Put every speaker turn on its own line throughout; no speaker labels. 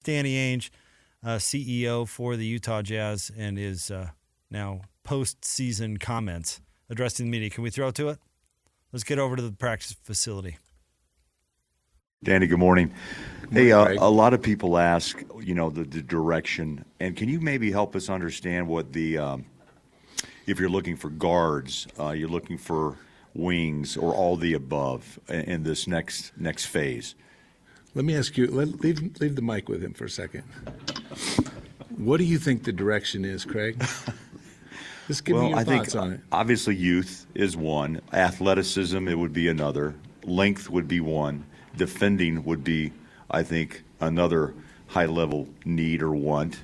Danny Ainge, CEO for the Utah Jazz, and his now postseason comments addressing the media. Can we throw to it? Let's get over to the practice facility.
Danny, good morning. Hey, a lot of people ask, the direction, and can you maybe help us understand what if you're looking for guards, you're looking for wings, or all the above in this next phase?
Let me ask you, leave the mic with him for a second. What do you think the direction is, Craig? Just give me your thoughts on it.
Obviously youth is one. Athleticism, it would be another. Length would be one. Defending would be, I think, another high-level need or want.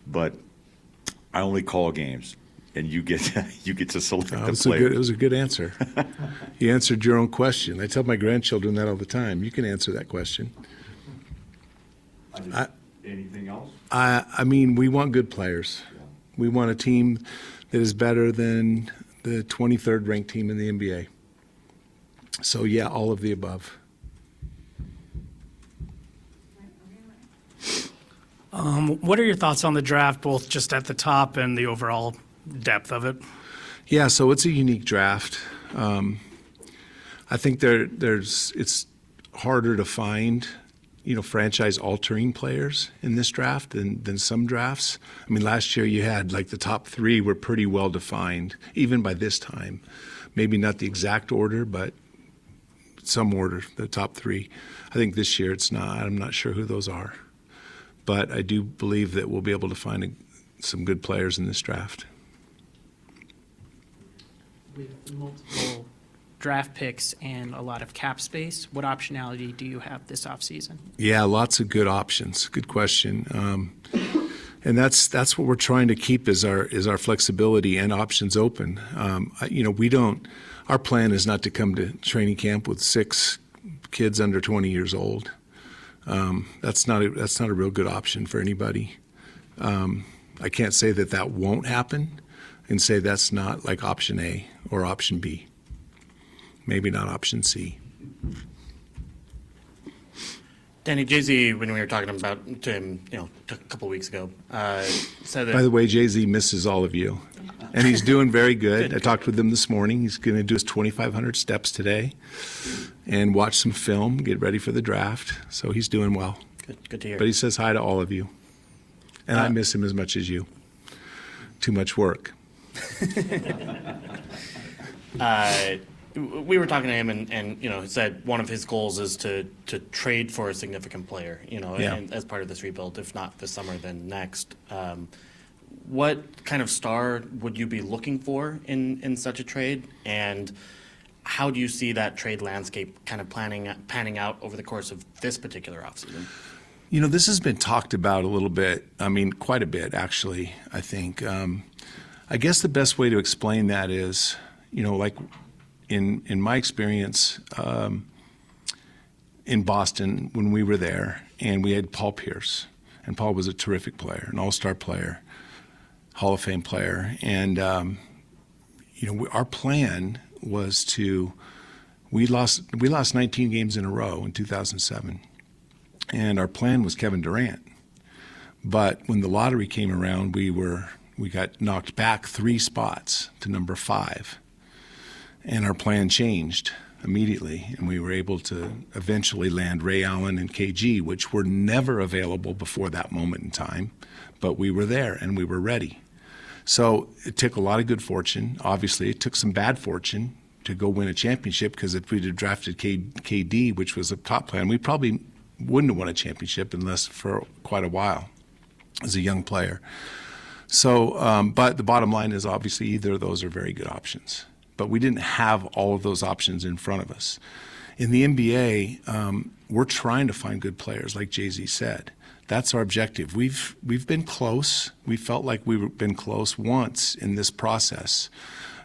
But I only call games, and you get to select the players.
It was a good answer. You answered your own question. I tell my grandchildren that all the time. You can answer that question.
Anything else?
I mean, we want good players. Yeah. We want a team that is better than the 23rd ranked team in the NBA. So, yeah, all of the above.
What are your thoughts on the draft, both just at the top and the overall depth of it?
Yeah, so it's a unique draft. I think it's harder to find, franchise-altering players in this draft than some drafts. I mean, last year you had, the top three were pretty well-defined, even by this time. Maybe not the exact order, but some order, the top three. I think this year it's not. I'm not sure who those are. But I do believe that we'll be able to find some good players in this draft.
With multiple draft picks and a lot of cap space, what optionality do you have this offseason? Yeah,
lots of good options. Good question. And that's what we're trying to keep is our flexibility and options open. Our plan is not to come to training camp with 6 kids under 20 years old. That's not a real good option for anybody. I can't say that won't happen and say that's not like option A or option B. Maybe not option C.
Danny, Jay-Z, when we were talking about to him, a couple of weeks ago, said that.
By the way, Jay-Z misses all of you, and he's doing very good. I talked with him this morning. He's going to do his 2,500 steps today, and watch some film, get ready for the draft. So he's doing well.
Good to hear.
But he says hi to all of you, and I miss him as much as you. Too much work.
We were talking to him, and he said one of his goals is to trade for a significant player, and as part of this rebuild, if not this summer, then next. What kind of star would you be looking for in such a trade, and how do you see that trade landscape kind of panning out over the course of this particular offseason?
This has been talked about a little bit. I mean, quite a bit, actually, I think. I guess the best way to explain that is, in my experience in Boston when we were there, and we had Paul Pierce, and Paul was a terrific player, an all-star player, Hall of Fame player, and our plan was we lost 19 games in a row in 2007, and our plan was Kevin Durant. But when the lottery came around, we got knocked back 3 spots to number 5. And our plan changed immediately, and we were able to eventually land Ray Allen and KG, which were never available before that moment in time, but we were there and we were ready. So it took a lot of good fortune. Obviously, it took some bad fortune to go win a championship, because if we'd have drafted KD, which was a top plan, we probably wouldn't have won a championship unless for quite a while as a young player. So, but the bottom line is obviously either of those are very good options. But we didn't have all of those options in front of us. In the NBA, we're trying to find good players, like Jay-Z said. That's our objective. We've been close. We felt like we've been close once in this process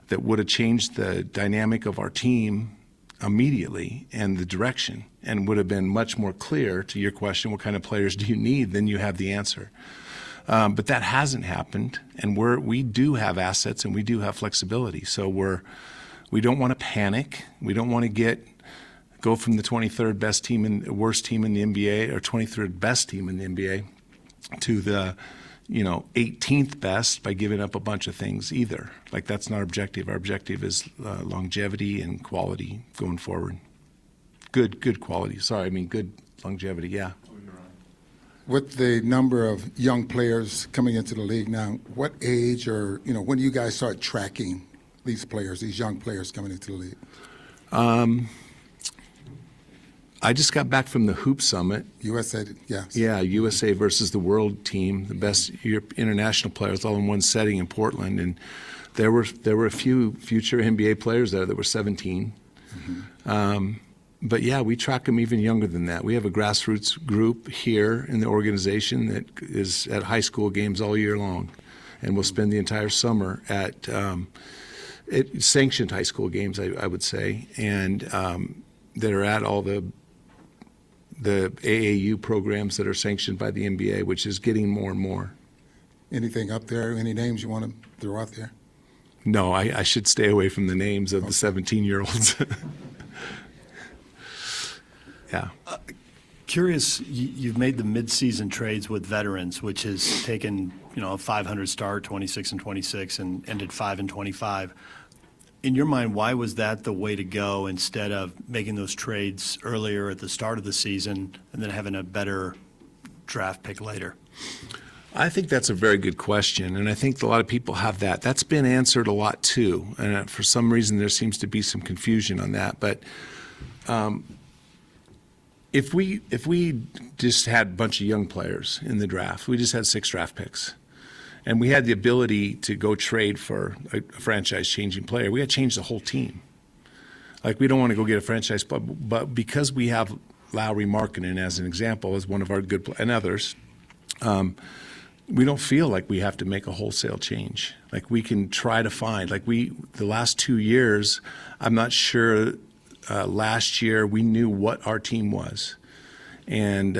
that would have changed the dynamic of our team immediately and the direction, and would have been much more clear to your question, what kind of players do you need? Then you have the answer. But that hasn't happened, and we do have assets and we do have flexibility. So we don't want to panic. We don't want to go from the 23rd best team and worst team in the NBA, or 23rd best team in the NBA, to the 18th best by giving up a bunch of things either. Like, that's not our objective. Our objective is longevity and quality going forward. Good quality. Sorry, I mean good longevity, yeah.
With the number of young players coming into the league now, what age or, when do you guys start tracking these players, these young players coming into the league?
I just got back from the Hoop Summit.
USA, yes.
Yeah, USA versus the world team, the best international players all in one setting in Portland. And there were a few future NBA players there that were 17. Mm-hmm. But yeah, we track them even younger than that. We have a grassroots group here in the organization that is at high school games all year long, and we'll spend the entire summer at sanctioned high school games, I would say, and that are at all the AAU programs that are sanctioned by the NBA, which is getting more and more.
Anything up there? Any names you want to throw out there?
No, I should stay away from the names of the 17-year-olds. Yeah.
Curious, you've made the mid-season trades with veterans, which has taken a 500 start, 26-26, and ended 5-25. In your mind, why was that the way to go instead of making those trades earlier at the start of the season and then having a better draft pick later?
I think that's a very good question, and I think a lot of people have that. That's been answered a lot too, and for some reason there seems to be some confusion on that. But if we just had a bunch of young players in the draft, we just had 6 draft picks, and we had the ability to go trade for a franchise-changing player, we had to change the whole team. Like, we don't want to go get a franchise, but because we have Lowry Markkinen as an example, as one of our good and others, we don't feel like we have to make a wholesale change. Like, we can try to find, the last 2 years, I'm not sure. Last year, we knew what our team was, and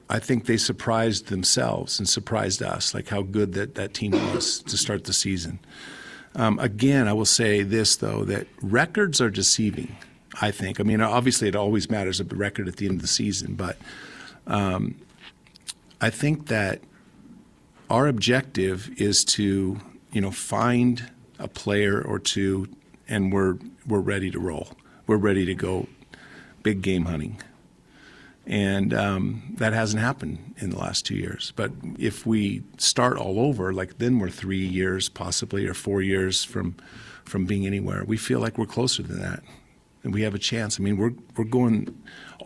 I think they surprised themselves and surprised us, like how good that team was to start the season. Again, I will say this, though, that records are deceiving, I think. I mean, obviously it always matters, a record at the end of the season, but I think that our objective is to, find a player or two, and we're ready to roll. We're ready to go big game hunting. And that hasn't happened in the last 2 years. But if we start all over, then we're 3 years possibly or 4 years from being anywhere. We feel like we're closer than that, and we have a chance. I mean, we're going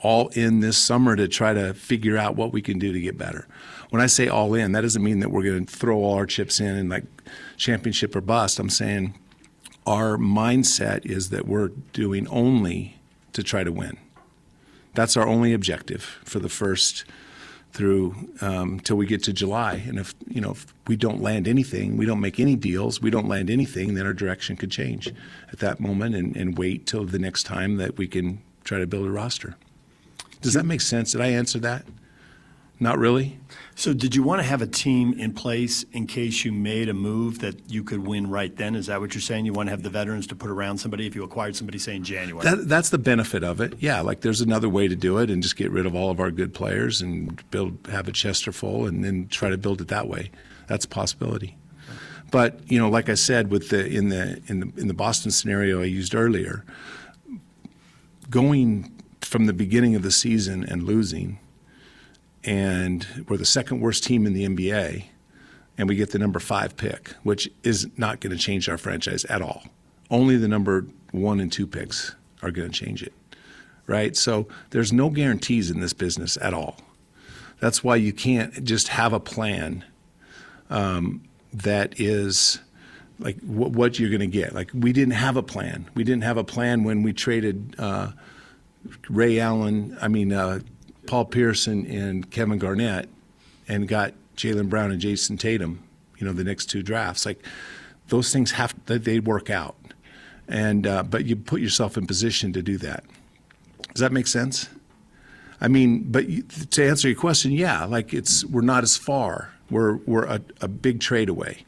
all in this summer to try to figure out what we can do to get better. When I say all in, that doesn't mean that we're going to throw all our chips in and championship or bust. I'm saying our mindset is that we're doing only to try to win. That's our only objective for the first through till we get to July. And if we don't land anything, we don't make any deals, we don't land anything, then our direction could change at that moment and wait till the next time that we can try to build a roster. Does that make sense? Did I answer that? Not really?
So did you want to have a team in place in case you made a move that you could win right then? Is that what you're saying? You want to have the veterans to put around somebody if you acquired somebody, say, in January?
That's the benefit of it. Yeah, there's another way to do it and just get rid of all of our good players and have a chester full and then try to build it that way. That's a possibility. But, like I said, with in the Boston scenario I used earlier, going from the beginning of the season and losing, and we're the second worst team in the NBA, and we get the number 5 pick, which is not going to change our franchise at all. Only the number 1 and 2 picks are going to change it, right? So there's no guarantees in this business at all. That's why you can't just have a plan that is what you're going to get. We didn't have a plan. We didn't have a plan when we traded Ray Allen, Paul Pierce and Kevin Garnett, and got Jaylen Brown and Jason Tatum, the next 2 drafts. Those things they work out, and but you put yourself in position to do that. Does that make sense? But to answer your question, yeah, we're not as far. We're a big trade away,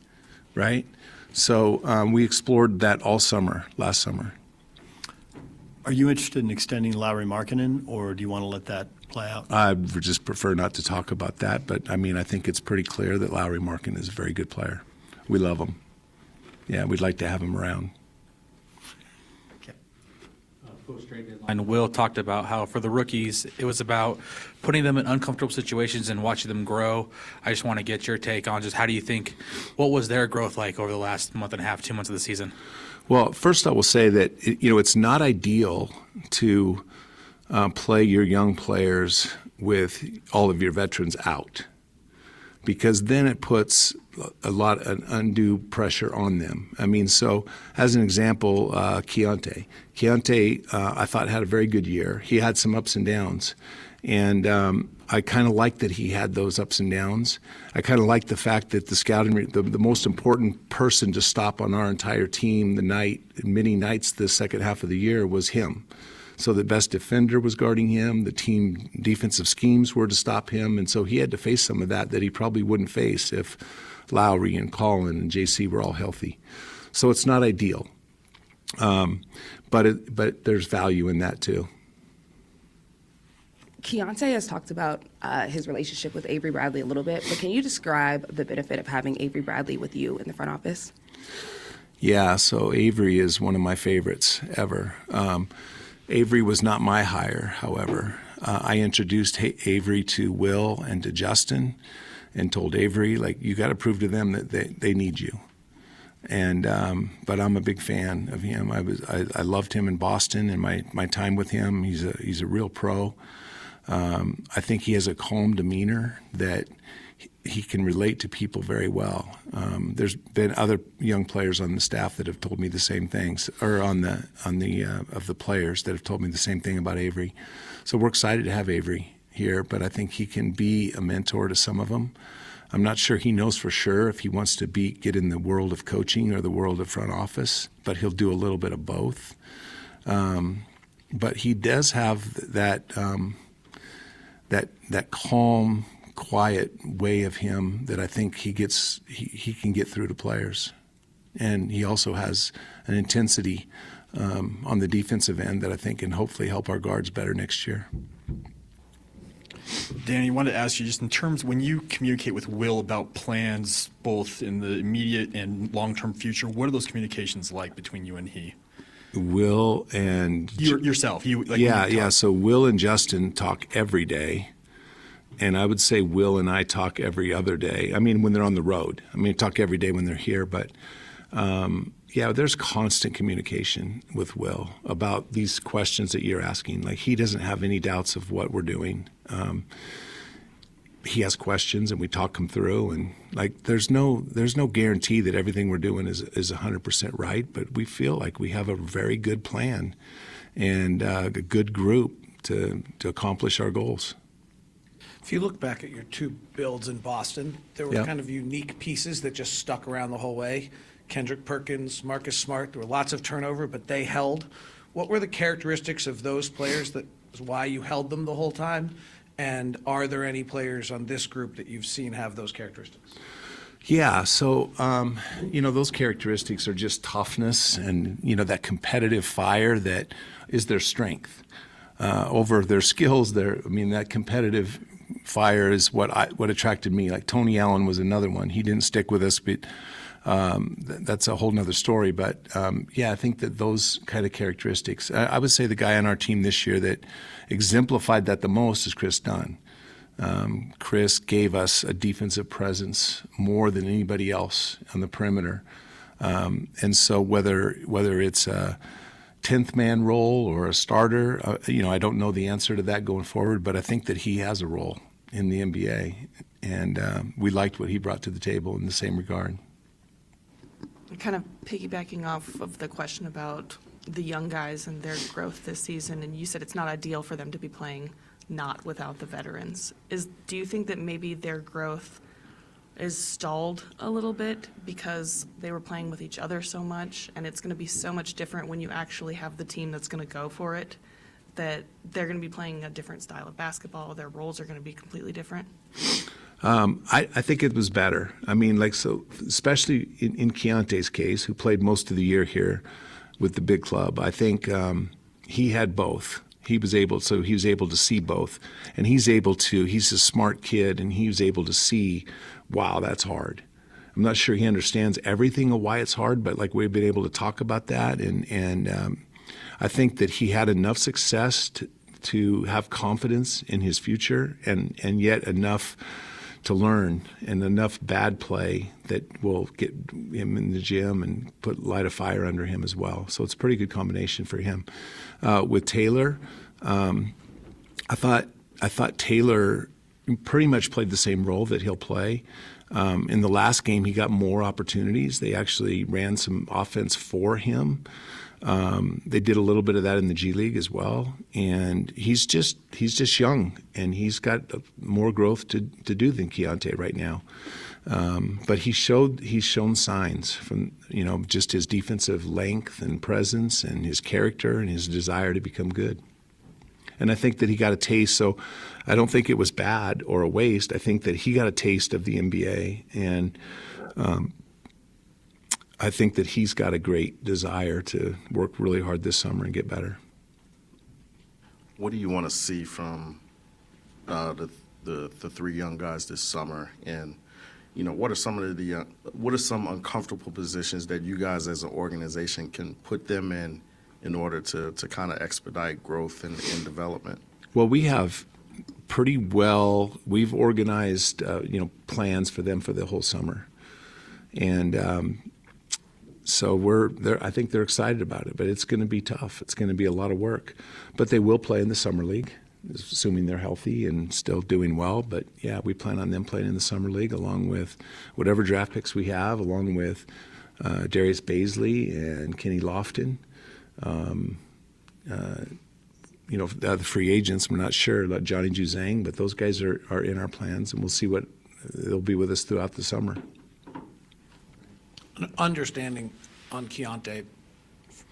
right? So we explored that all summer, last summer.
Are you interested in extending Lauri Markkanen, or do you want to let that play out?
I would just prefer not to talk about that, but I mean, I think it's pretty clear that Lauri Markkanen is a very good player. We love him. Yeah, we'd like to have him around.
And Will talked about how for the rookies, it was about putting them in uncomfortable situations and watching them grow. I just want to get your take on just how do you think, what was their growth like over the last month and a half, 2 months of the season?
Well, first I will say that it's not ideal to play your young players with all of your veterans out, because then it puts an undue pressure on them. I mean, so as an example, Keontae. Keontae, I thought had a very good year. He had some ups and downs, and I kind of liked that he had those ups and downs. I kind of liked the fact that the scouting, the most important person to stop on our entire team many nights the second half of the year was him. So the best defender was guarding him. The team defensive schemes were to stop him, and so he had to face some of that he probably wouldn't face if Lowry and Colin and JC were all healthy. So it's not ideal, but there's value in that too.
Keontae has talked about his relationship with Avery Bradley a little bit, but can you describe the benefit of having Avery Bradley with you in the front office?
Yeah, so Avery is one of my favorites ever. Avery was not my hire, however. I introduced Avery to Will and to Justin and told Avery, you got to prove to them that they need you. And but I'm a big fan of him. I loved him in Boston and my time with him. He's a real pro. I think he has a calm demeanor that he can relate to people very well. There's been other young players on the staff that have told me the same things, or of the players that have told me the same thing about Avery. So we're excited to have Avery here, but I think he can be a mentor to some of them. I'm not sure he knows for sure if he wants to get in the world of coaching or the world of front office, but he'll do a little bit of both. But he does have that calm, quiet way of him that I think he can get through to players. And he also has an intensity on the defensive end that I think can hopefully help our guards better next year.
Danny, I wanted to ask you, just in terms when you communicate with Will about plans both in the immediate and long-term future, what are those communications like between you and he?
Will and
yourself.
So Will and Justin talk every day, and I would say Will and I talk every other day. I mean, when they're on the road. I mean, talk every day when they're here, but there's constant communication with Will about these questions that you're asking. He doesn't have any doubts of what we're doing. He has questions, and we talk them through. And there's no guarantee that everything we're doing is 100% right, but we feel like we have a very good plan and a good group to accomplish our goals.
If you look back at your two builds in Boston, there were kind of unique pieces that just stuck around the whole way. Kendrick Perkins, Marcus Smart, there were lots of turnover, but they held. What were the characteristics of those players that was why you held them the whole time? And are there any players on this group that you've seen have those characteristics?
Yeah, so, those characteristics are just toughness and, that competitive fire that is their strength. Over their skills, that competitive fire is what attracted me. Tony Allen was another one. He didn't stick with us, but that's a whole nother story. But, I think that those kind of characteristics, I would say the guy on our team this year that exemplified that the most is Chris Dunn. Chris gave us a defensive presence more than anybody else on the perimeter. And so whether it's a 10th man role or a starter, I don't know the answer to that going forward, but I think that he has a role in the NBA. And we liked what he brought to the table in the same regard.
Kind of piggybacking off of the question about the young guys and their growth this season, and you said it's not ideal for them to be playing not without the veterans. Do you think that maybe their growth is stalled a little bit because they were playing with each other so much, and it's going to be so much different when you actually have the team that's going to go for it, that they're going to be playing a different style of basketball, their roles are going to be completely different?
I think it was better. Especially in Keontae's case, who played most of the year here with the big club. I think he had both. He was able to see both, and he's a smart kid, and he was able to see, wow, that's hard. I'm not sure he understands everything of why it's hard, but like we've been able to talk about that, and I think that he had enough success to have confidence in his future, and yet enough to learn, and enough bad play that will get him in the gym and light a fire under him as well. So it's a pretty good combination for him. With Taylor, I thought Taylor pretty much played the same role that he'll play. In the last game, he got more opportunities. They actually ran some offense for him. They did a little bit of that in the G League as well, and he's just young, and he's got more growth to do than Keontae right now. But he's shown signs from just his defensive length and presence, and his character, and his desire to become good. And I think that he got a taste. So I don't think it was bad or a waste. I think that he got a taste of the NBA, and I think that he's got a great desire to work really hard this summer and get better.
What do you want to see from the three young guys this summer? And what are some uncomfortable positions that you guys as an organization can put them in order to kind of expedite growth and development? Well,
we've organized plans for them for the whole summer, and so I think they're excited about it, but it's going to be tough. It's going to be a lot of work, but they will play in the summer league, assuming they're healthy and still doing well. But yeah, we plan on them playing in the summer league along with whatever draft picks we have, along with Darius Baisley and Kenny Lofton. The free agents, we're not sure about Johnny Juzang, but those guys are in our plans, and we'll see what they'll be with us throughout the summer.
Understanding on Keontae,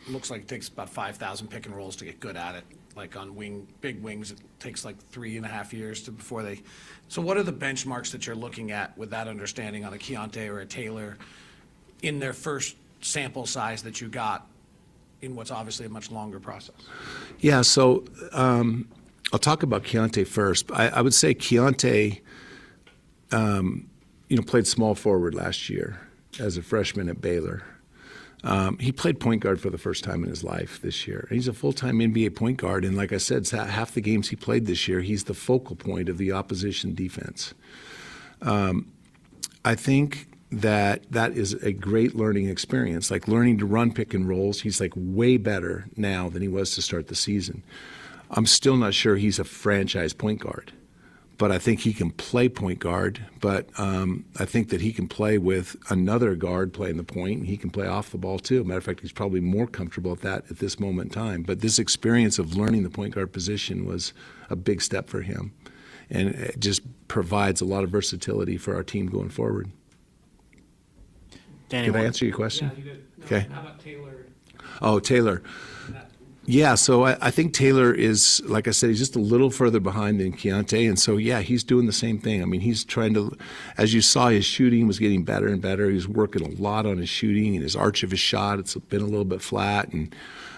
looks like it takes about 5,000 pick and rolls to get good at it. Like on big wings, it takes like 3.5 years before they. So what are the benchmarks that you're looking at with that understanding on a Keontae or a Taylor in their first sample size that you got in what's obviously a much longer process?
Yeah, so I'll talk about Keontae first. I would say Keontae, played small forward last year as a freshman at Baylor. He played point guard for the first time in his life this year. He's a full-time NBA point guard, and like I said, half the games he played this year, he's the focal point of the opposition defense. I think that is a great learning experience, like learning to run pick and rolls. He's like way better now than he was to start the season. I'm still not sure he's a franchise point guard, but I think he can play point guard. But I think that he can play with another guard playing the point, and he can play off the ball too. Matter of fact, he's probably more comfortable at that at this moment in time. But this experience of learning the point guard position was a big step for him, and it just provides a lot of versatility for our team going forward.
Danny,
did I answer your question?
Yeah, you did. No,
okay.
How about Taylor?
Oh, Taylor. Yeah, so I think Taylor is, like I said, he's just a little further behind than Keontae, and so, yeah, he's doing the same thing. I mean, he's trying to, as you saw, his shooting was getting better and better. He was working a lot on his shooting and his arch of his shot. It's been a little bit flat, and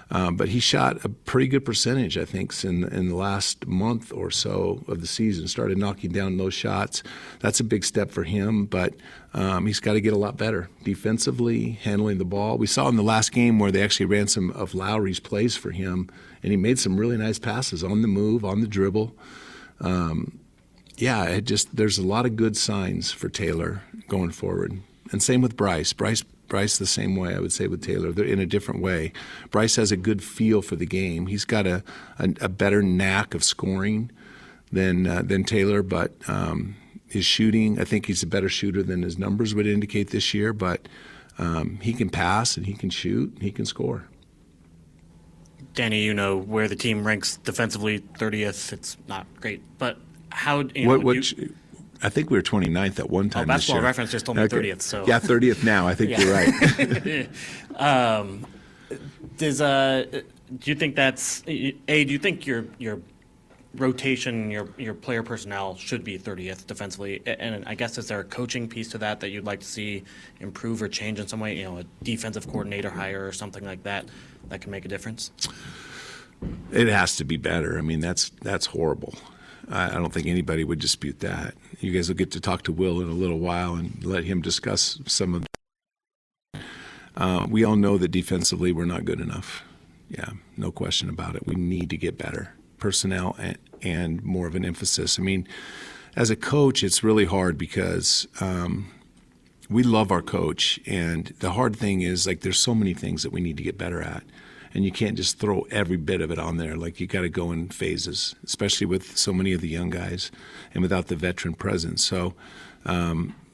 but he shot a pretty good percentage, I think, in the last month or so of the season. Started knocking down those shots. That's a big step for him, but he's got to get a lot better defensively, handling the ball. We saw in the last game where they actually ran some of Lowry's plays for him, and he made some really nice passes on the move, on the dribble. There's a lot of good signs for Taylor going forward. And same with Bryce. Bryce the same way, I would say, with Taylor. They're in a different way. Bryce has a good feel for the game. He's got a better knack of scoring than Taylor, but his shooting, I think he's a better shooter than his numbers would indicate this year, but he can pass and he can shoot and he can score.
Danny, you know where the team ranks defensively, 30th. It's not great, but how
I think we were 29th at one time.
Oh, Basketball
this year.
Reference just told me 30th. So
yeah, 30th now. I think you're right.
Do you think that's do you think your rotation, your player personnel should be 30th defensively? And I guess is there a coaching piece to that you'd like to see improve or change in some way? A defensive coordinator hire or something like that can make a difference.
It has to be better. I mean, that's horrible. I don't think anybody would dispute that. You guys will get to talk to Will in a little while and let him discuss some of. We all know that defensively we're not good enough. Yeah, no question about it. We need to get better. Personnel and more of an emphasis. I mean, as a coach, it's really hard because we love our coach, and the hard thing is, like, there's so many things that we need to get better at, and you can't just throw every bit of it on there. Like, you got to go in phases, especially with so many of the young guys and without the veteran presence. So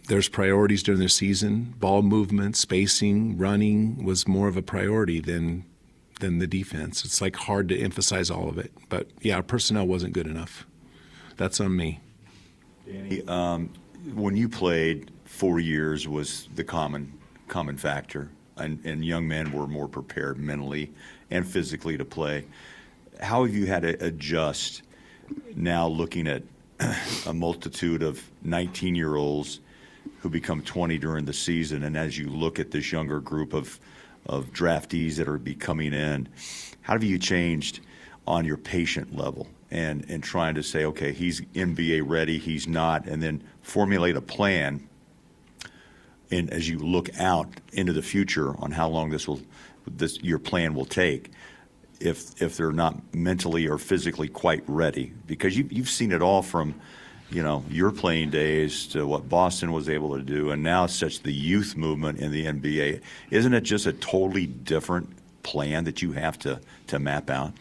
there's priorities during the season. Ball movement, spacing, running was more of a priority than the defense. It's like hard to emphasize all of it. But yeah, our personnel wasn't good enough. That's on me.
Danny, when you played, 4 years was the common factor, and young men were more prepared mentally and physically to play. How have you had to adjust now, looking at a multitude of 19-year-olds who become 20 during the season, and as you look at this younger group of draftees that are coming in, how have you changed on your patient level and trying to say, okay, he's NBA ready, he's not, and then formulate a plan, and as you look out into the future on how long your plan will take, if they're not mentally or physically quite ready, because you've seen it all from your playing days to what Boston was able to do, and now such the youth movement in the NBA. Isn't it just a totally different plan that you have to map out?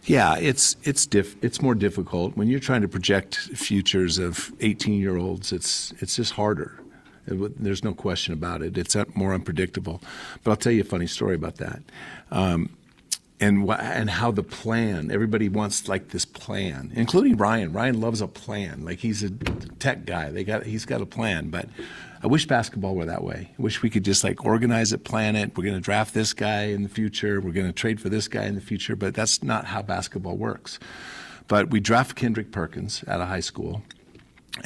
Yeah, it's more difficult when you're trying to project futures of 18-year-olds. It's just harder. There's no question about it. It's more unpredictable. But I'll tell you a funny story about that. And how the plan, everybody wants like this plan, including Ryan. Ryan loves a plan. Like, he's a tech guy. He's got a plan. But I wish basketball were that way. I wish we could just like organize it, plan it. We're going to draft this guy in the future. We're going to trade for this guy in the future. But that's not how basketball works. But we draft Kendrick Perkins out of high school,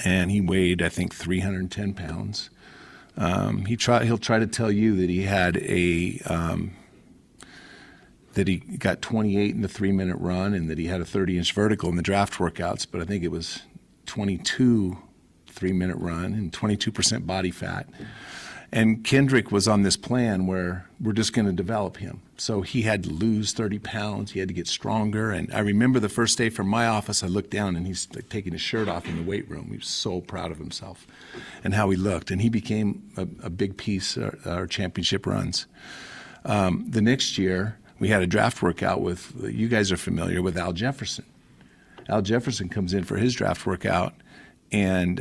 and he weighed, I think, 310 pounds. He'll try to tell you that he had that he got 28 in the 3-minute run and that he had a 30-inch vertical in the draft workouts, but I think it was 22 3-minute run and 22% body fat. And Kendrick was on this plan where we're just going to develop him. So he had to lose 30 pounds. He had to get stronger. And I remember the first day from my office, I looked down and he's like taking his shirt off in the weight room. He was so proud of himself and how he looked. And he became a big piece of our championship runs. The next year, we had a draft workout with, you guys are familiar with Al Jefferson. Al Jefferson comes in for his draft workout, and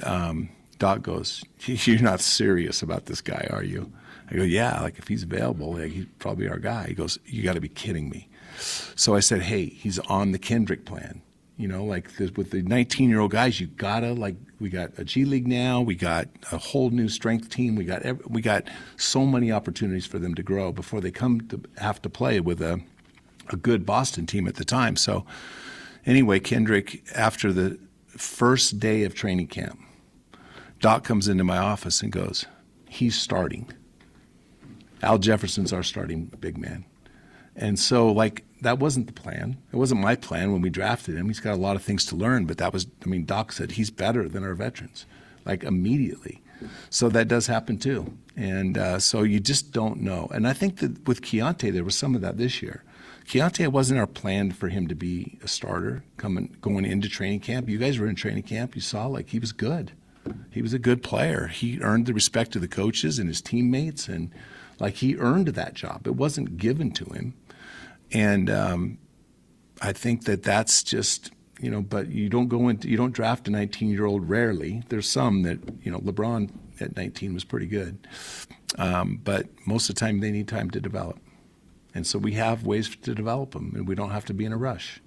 Doc goes, "You're not serious about this guy, are you?" I go, "Yeah, like if he's available, like, he's probably our guy." He goes, "You got to be kidding me." So I said, "Hey, he's on the Kendrick plan. Like with the 19-year-old guys, you gotta, like, we got a G League now, we got a whole new strength team, we got so many opportunities for them to grow before they come to have to play with a good Boston team at the time." So anyway, Kendrick, after the first day of training camp, Doc comes into my office and goes, "He's starting. Al Jefferson's our starting big man." And so, like, that wasn't the plan. It wasn't my plan when we drafted him. He's got a lot of things to learn, but Doc said he's better than our veterans, like, immediately. So that does happen too. And so you just don't know. And I think that with Keontae, there was some of that this year. Keontae, wasn't our plan for him to be a starter going into training camp. You guys were in training camp. You saw, like, he was good. He was a good player. He earned the respect of the coaches and his teammates, and, like, he earned that job. It wasn't given to him. And I think that's just, but you don't draft a 19-year-old rarely. There's some that, LeBron at 19 was pretty good. But most of the time they need time to develop. And so we have ways to develop them, and we don't have to be in a rush.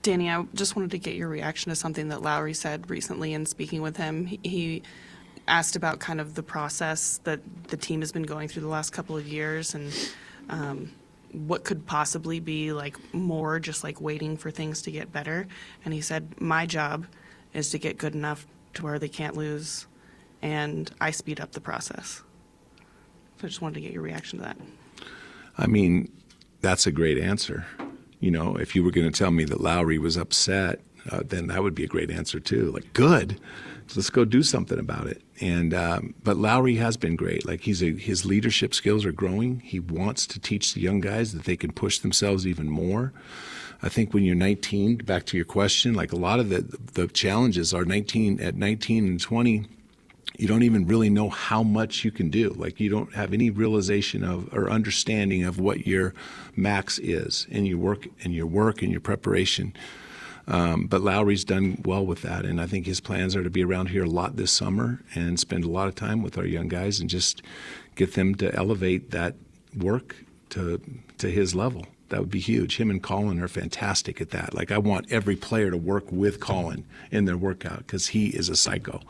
Danny, I just wanted to get your reaction to something that Lowry said recently in speaking with him. He asked about kind of the process that the team has been going through the last couple of years, and what could possibly be like more just like waiting for things to get better. And he said, "My job is to get good enough to where they can't lose, and I speed up the process." So I just wanted to get your reaction to that.
I mean, that's a great answer. If you were going to tell me that Lowry was upset, then that would be a great answer too. Like, good, let's go do something about it. And but Lowry has been great. Like his leadership skills are growing. He wants to teach the young guys that they can push themselves even more. I think when you're 19, back to your question, like a lot of the challenges are 19 and 20. You don't even really know how much you can do. Like you don't have any realization of or understanding of what your max is in your work and your preparation. But Lowry's done well with that, and I think his plans are to be around here a lot this summer and spend a lot of time with our young guys and just get them to elevate that work to his level. That would be huge. Him and Colin are fantastic at that. Like I want every player to work with Colin in their workout because he is a psycho.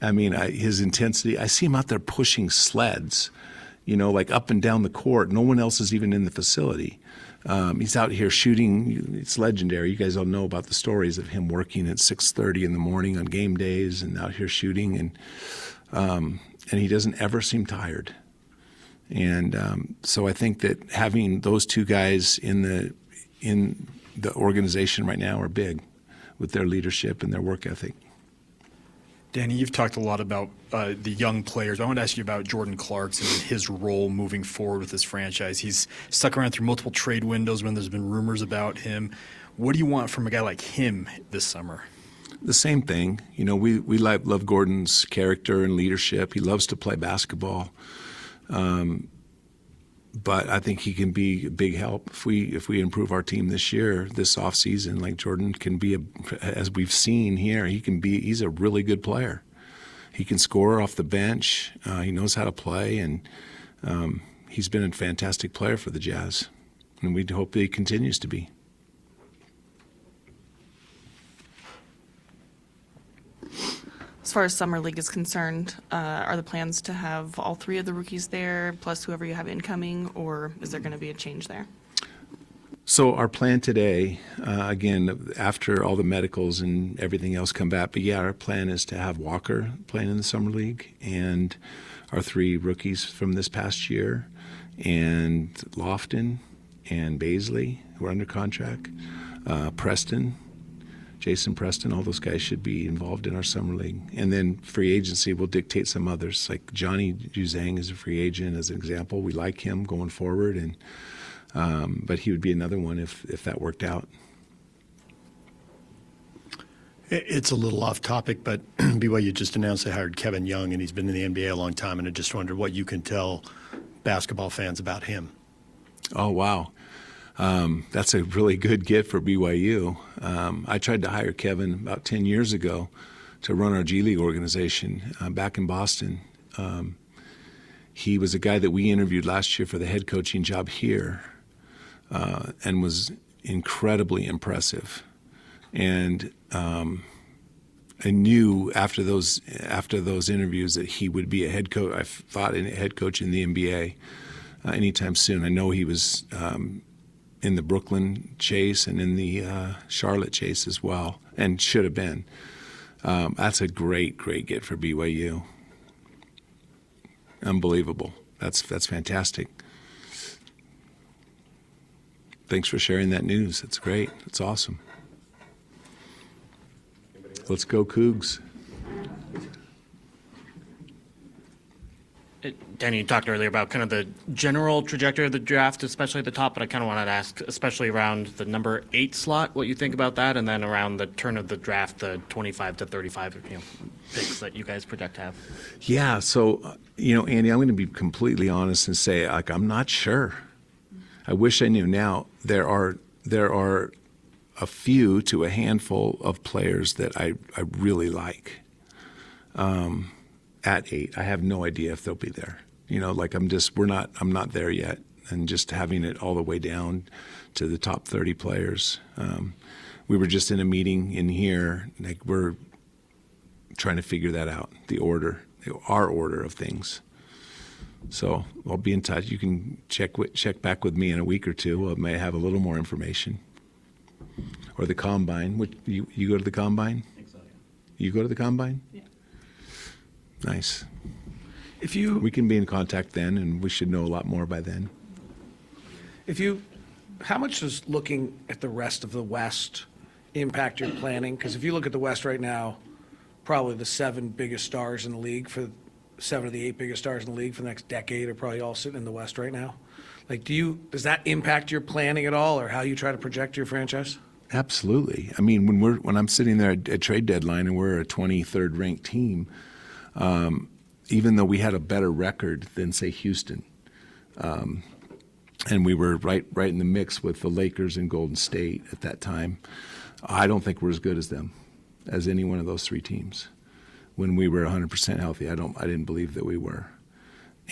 I mean, his intensity, I see him out there pushing sleds, like up and down the court. No one else is even in the facility. He's out here shooting. It's legendary. You guys all know about the stories of him working at 6:30 in the morning on game days and out here shooting. And he doesn't ever seem tired. And so I think that having those two guys in the organization right now are big with their leadership and their work ethic.
Danny, you've talked a lot about the young players. I want to ask you about Jordan Clarkson and his role moving forward with this franchise. He's stuck around through multiple trade windows when there's been rumors about him. What do you want from a guy like him this summer?
The same thing. We love Gordon's character and leadership. He loves to play basketball. But I think he can be a big help if we improve our team this year, this offseason. Like Jordan can be, as we've seen here, he's a really good player. He can score off the bench. He knows how to play, and he's been a fantastic player for the Jazz. And we hope that he continues to be.
As far as Summer League is concerned, are the plans to have all three of the rookies there, plus whoever you have incoming, or is there going to be a change there?
So our plan today, again, after all the medicals and everything else come back, but yeah, our plan is to have Walker playing in the Summer League and our three rookies from this past year, and Lofton and Baisley, who are under contract, Preston, Jason Preston, all those guys should be involved in our Summer League. And then free agency will dictate some others. Like Johnny Juzang is a free agent as an example. We like him going forward, and but he would be another one if that worked out.
It's a little off topic, but BYU just announced they hired Kevin Young, and he's been in the NBA a long time, and I just wondered what you can tell basketball fans about him.
Oh, wow. That's a really good get for BYU. I tried to hire Kevin about 10 years ago to run our G League organization back in Boston. He was a guy that we interviewed last year for the head coaching job here and was incredibly impressive. And I knew after those interviews that he would be a head coach. I thought a head coach in the NBA anytime soon. I know he was in the Brooklyn chase and in the Charlotte chase as well, and should have been. That's a great get for BYU. Unbelievable. That's fantastic. Thanks for sharing that news. That's great. That's awesome. Let's go Cougs.
Danny, you talked earlier about kind of the general trajectory of the draft, especially at the top, but I kind of wanted to ask, especially around the number 8 slot, what you think about that, and then around the turn of the draft, the 25 to 35 picks that you guys project to have.
Yeah, so, Andy, I'm going to be completely honest and say, I'm not sure. I wish I knew. Now, there are a few to a handful of players that I really like. At 8, I have no idea if they'll be there. I'm not there yet. And just having it all the way down to the top 30 players. We were just in a meeting in here, we're trying to figure that out, our order of things. So I'll be in touch. You can check back with me in a week or two. I may have a little more information. Or the Combine. You go to the Combine?
I think so, yeah.
You go to the Combine?
Yeah.
Nice. We can be in contact then, and we should know a lot more by then.
If you how much does looking at the rest of the West impact your planning? Because if you look at the West right now, probably the 7 biggest stars in the league, for 7 of the 8 biggest stars in the league for the next decade are probably all sitting in the West right now. Like, does that impact your planning at all, or how you try to project your franchise?
Absolutely. I mean, when I'm sitting there at trade deadline and we're a 23rd ranked team, even though we had a better record than, say, Houston, and we were right in the mix with the Lakers and Golden State at that time, I don't think we're as good as them, as any one of those 3 teams. When we were 100% healthy, I didn't believe that we were.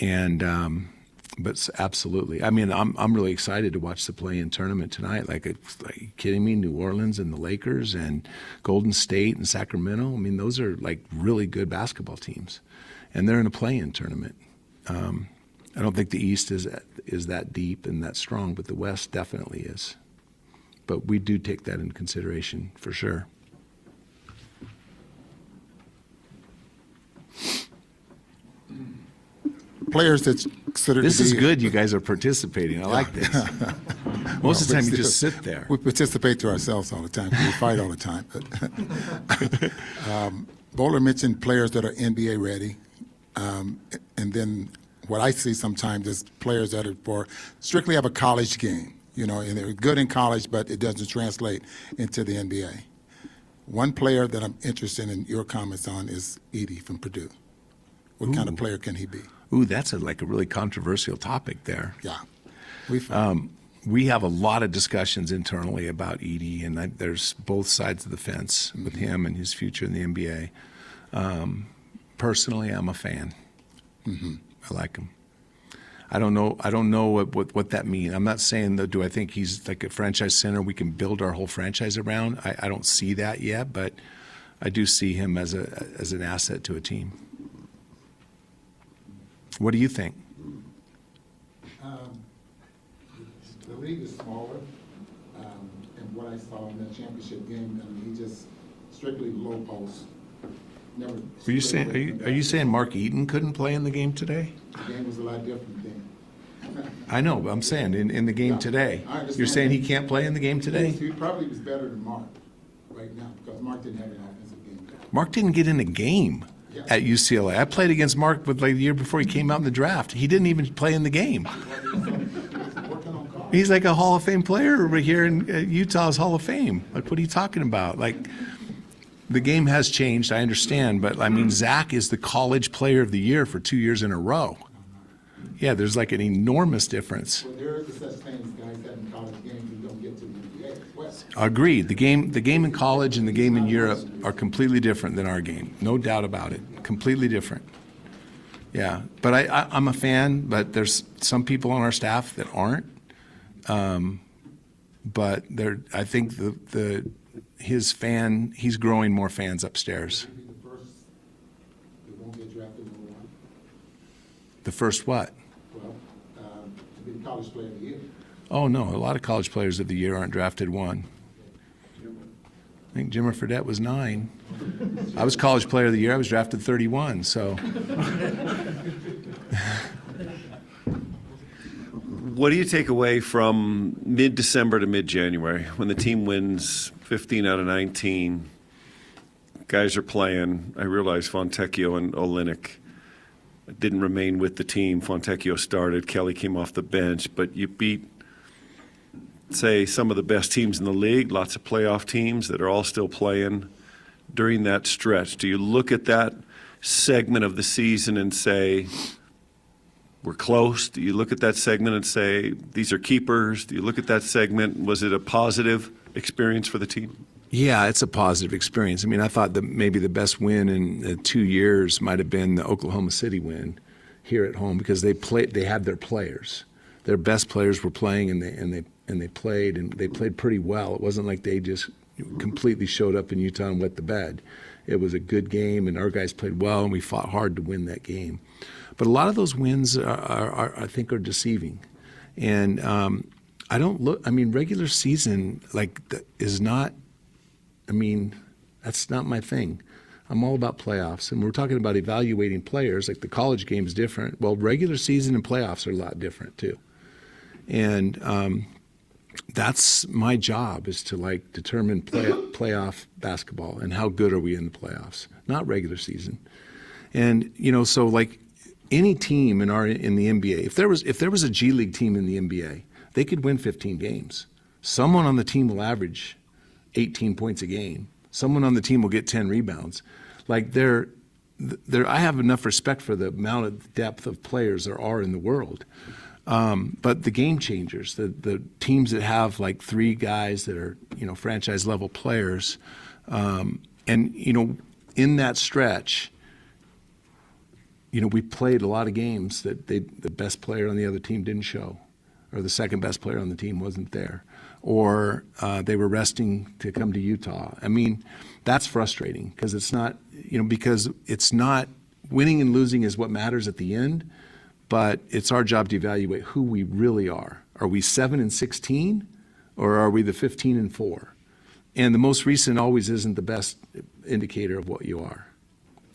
And but absolutely, I mean, I'm really excited to watch the play-in tournament tonight. Like, are you kidding me? New Orleans and the Lakers and Golden State and Sacramento. I mean, those are like really good basketball teams, and they're in a play-in tournament. I don't think the East is that deep and that strong, but the West definitely is. But we do take that into consideration for sure.
Players that's considered
This
to be,
is good. You guys are participating. I like this. Most of the time, you just sit there.
We participate to ourselves all the time. We fight all the time. But Bowler mentioned players that are NBA ready, and then what I see sometimes is players that are strictly have a college game, you know, and they're good in college, but it doesn't translate into the NBA. One player that I'm interested in your comments on is Edey from Purdue. What kind of player can he be?
Ooh, that's like a really controversial topic there.
Yeah.
We have a lot of discussions internally about Edey, and there's both sides of the fence with him and his future in the NBA. Personally, I'm a fan.
Mm-hmm.
I like him. I don't know what that means. I'm not saying that. Do I think he's like a franchise center we can build our whole franchise around? I don't see that yet, but I do see him as an asset to a team. What do you think?
The league is smaller, and what I saw in the championship game, I mean, he just strictly low post. Never.
Are you saying Mark Eaton couldn't play in the game today?
The game was a lot different then.
I know, but I'm saying in the game today. You're saying he can't play in the game today?
He probably was better than Mark right now because Mark didn't have an offensive game.
Mark didn't get in a game at UCLA. I played against Mark the year before he came out in the draft. He didn't even play in the game. He's like a Hall of Fame player over here in Utah's Hall of Fame. Like, what are you talking about? Like, the game has changed, I understand, but I mean, Zach is the college player of the year for 2 years in a row. Yeah, there's like an enormous difference.
Well, there is such thing as guys having college games who don't get to the NBA as well.
Agreed. The game in college and the game in Europe are completely different than our game. No doubt about it. Completely different. Yeah, but I'm a fan, but there's some people on our staff that aren't. But I think he's growing more fans upstairs. The first what?
Well, to be the college player of the year.
Oh, no, a lot of college players of the year aren't drafted 1. I think Jimmer Fredette was 9. I was college player of the year. I was drafted 31, so.
What do you take away from mid-December to mid-January when the team wins 15 out of 19? Guys are playing. I realize Fontecchio and Olynyk didn't remain with the team. Fontecchio started. Kelly came off the bench. But you beat, say, some of the best teams in the league, lots of playoff teams that are all still playing during that stretch. Do you look at that segment of the season and say, we're close? Do you look at that segment and say, these are keepers? Do you look at that segment, was it a positive experience for the team?
Yeah, it's a positive experience. I mean, I thought that maybe the best win in 2 years might have been the Oklahoma City win here at home because they had their players. Their best players were playing and they played pretty well. It wasn't like they just completely showed up in Utah and wet the bed. It was a good game, and our guys played well, and we fought hard to win that game. But a lot of those wins I think are deceiving, and I don't look. I mean, regular season is not. I mean, that's not my thing. I'm all about playoffs, and we're talking about evaluating players. Like the college game is different. Well, regular season and playoffs are a lot different too. And that's my job, is to determine playoff basketball and how good are we in the playoffs, not regular season. And so any team in the NBA, if there was a G League team in the NBA, they could win 15 games. Someone on the team will average 18 points a game. Someone on the team will get 10 rebounds. I have enough respect for the amount of depth of players there are in the world. But the game changers, the teams that have 3 guys that are franchise level players, and in that stretch, we played a lot of games that the best player on the other team didn't show, or the second best player on the team wasn't there, or they were resting to come to Utah. I mean, that's frustrating because it's not, winning and losing is what matters at the end, but it's our job to evaluate who we really are. Are we 7-16, or are we the 15-4? And the most recent always isn't the best indicator of what you are.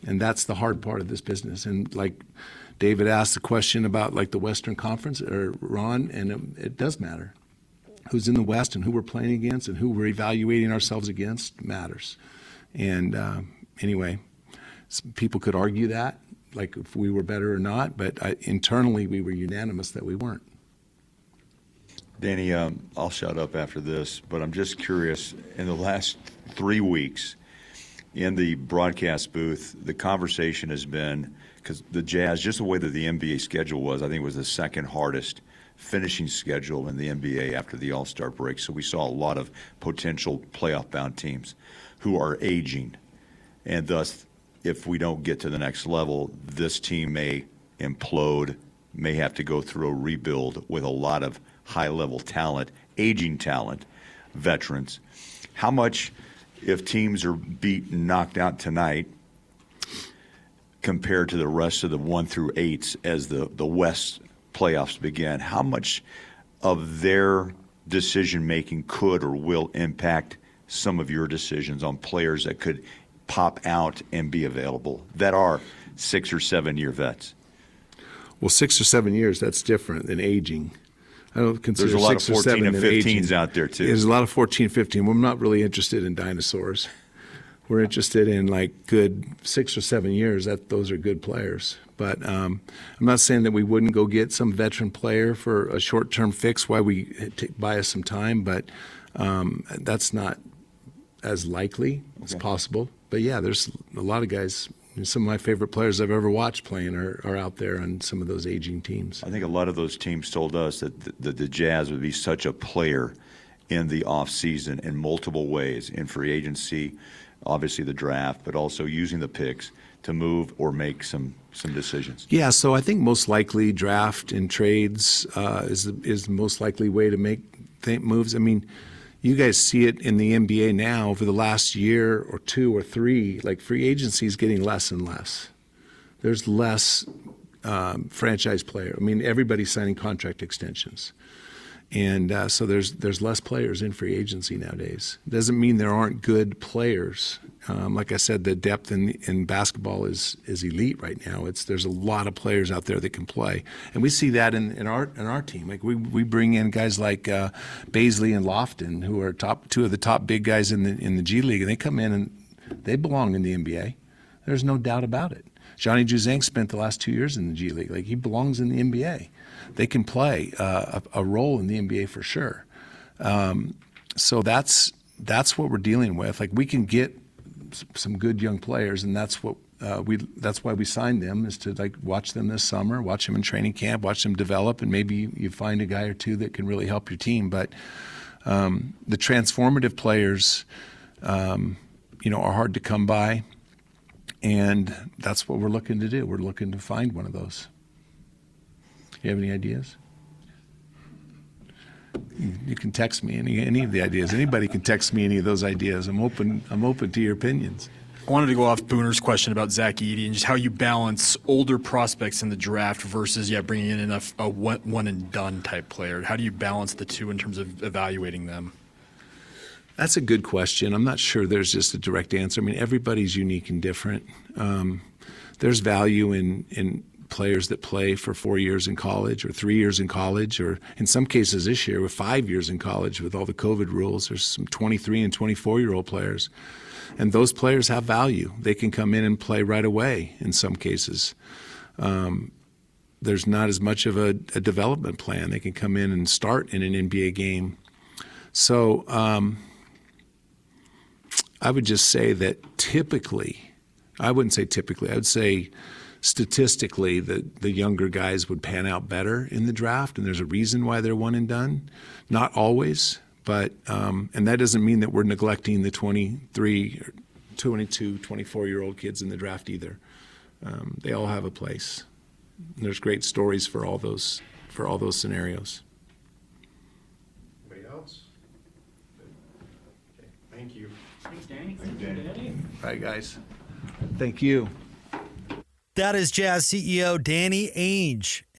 And that's the hard part of this business. And David asked the question about the Western Conference, or Ron, and it does matter. Who's in the West and who we're playing against and who we're evaluating ourselves against matters. And anyway, people could argue that, if we were better or not, but internally we were unanimous that we weren't.
Danny, I'll shut up after this, but I'm just curious, in the last 3 weeks, in the broadcast booth, the conversation has been, because the Jazz, just the way that the NBA schedule was, I think it was the second hardest finishing schedule in the NBA after the All-Star break. So we saw a lot of potential playoff-bound teams who are aging. And thus, if we don't get to the next level, this team may implode, may have to go through a rebuild with a lot of high-level talent, aging talent, veterans. How much, if teams are beaten, knocked out tonight, compared to the rest of the 1 through 8s as the West playoffs begin, how much of their decision-making could or will impact some of your decisions on players that could pop out and be available that are 6 or 7 year vets?
Well, 6 or 7 years, that's different than aging. I don't consider
there's a lot of
6 or
14
7
and
than
15s
aging.
out there too.
There's a lot of 14, 15. We're not really interested in dinosaurs. We're interested in good 6 or 7 years. Those are good players. But I'm not saying that we wouldn't go get some veteran player for a short-term fix while we buy us some time, but that's not as likely as possible. But yeah, there's a lot of guys. Some of my favorite players I've ever watched playing are out there on some of those aging teams.
I think a lot of those teams told us that the Jazz would be such a player in the offseason in multiple ways, in free agency, obviously the draft, but also using the picks to move or make some decisions.
Yeah, so I think most likely draft and trades is the most likely way to make moves. I mean, you guys see it in the NBA now over the last year or 2 or 3, free agency is getting less and less. There's less franchise player. I mean, everybody's signing contract extensions. And so there's less players in free agency nowadays. Doesn't mean there aren't good players. Like I said, the depth in basketball is elite right now. There's a lot of players out there that can play, and we see that in our team. We bring in guys like Baisley and Lofton, who are 2 of the top big guys in the G League, and they come in and they belong in the NBA. There's no doubt about it. Johnny Juzang spent the last 2 years in the G League. He belongs in the NBA. They can play a role in the NBA for sure. So that's what we're dealing with. We can get some good young players, and that's what that's why we signed them, is to watch them this summer, watch them in training camp, watch them develop, and maybe you find a guy or 2 that can really help your team. But the transformative players, are hard to come by, and that's what we're looking to do. We're looking to find one of those. You have any ideas? You can text me any of the ideas. Anybody can text me any of those ideas. I'm open to your opinions.
I wanted to go off Booner's question about Zach Edey and just how you balance older prospects in the draft versus bringing in a one and done type player. How do you balance the two in terms of evaluating them?
That's a good question. I'm not sure there's just a direct answer. I mean, everybody's unique and different. There's value in players that play for 4 years in college or 3 years in college, or in some cases this year with 5 years in college with all the COVID rules. There's some 23 and 24-year-old players. And those players have value. They can come in and play right away in some cases. There's not as much of a development plan. They can come in and start in an NBA game. So I would just say that typically, I wouldn't say typically, I would say statistically the younger guys would pan out better in the draft, and there's a reason why they're one and done. Not always, but and that doesn't mean that we're neglecting the 23, 22, 24-year-old kids in the draft either. They all have a place. And there's great stories for all those scenarios.
Anybody else? Okay, thank you.
Thanks, Danny.
All right, guys. Thank you.
That is Jazz CEO Danny Ainge.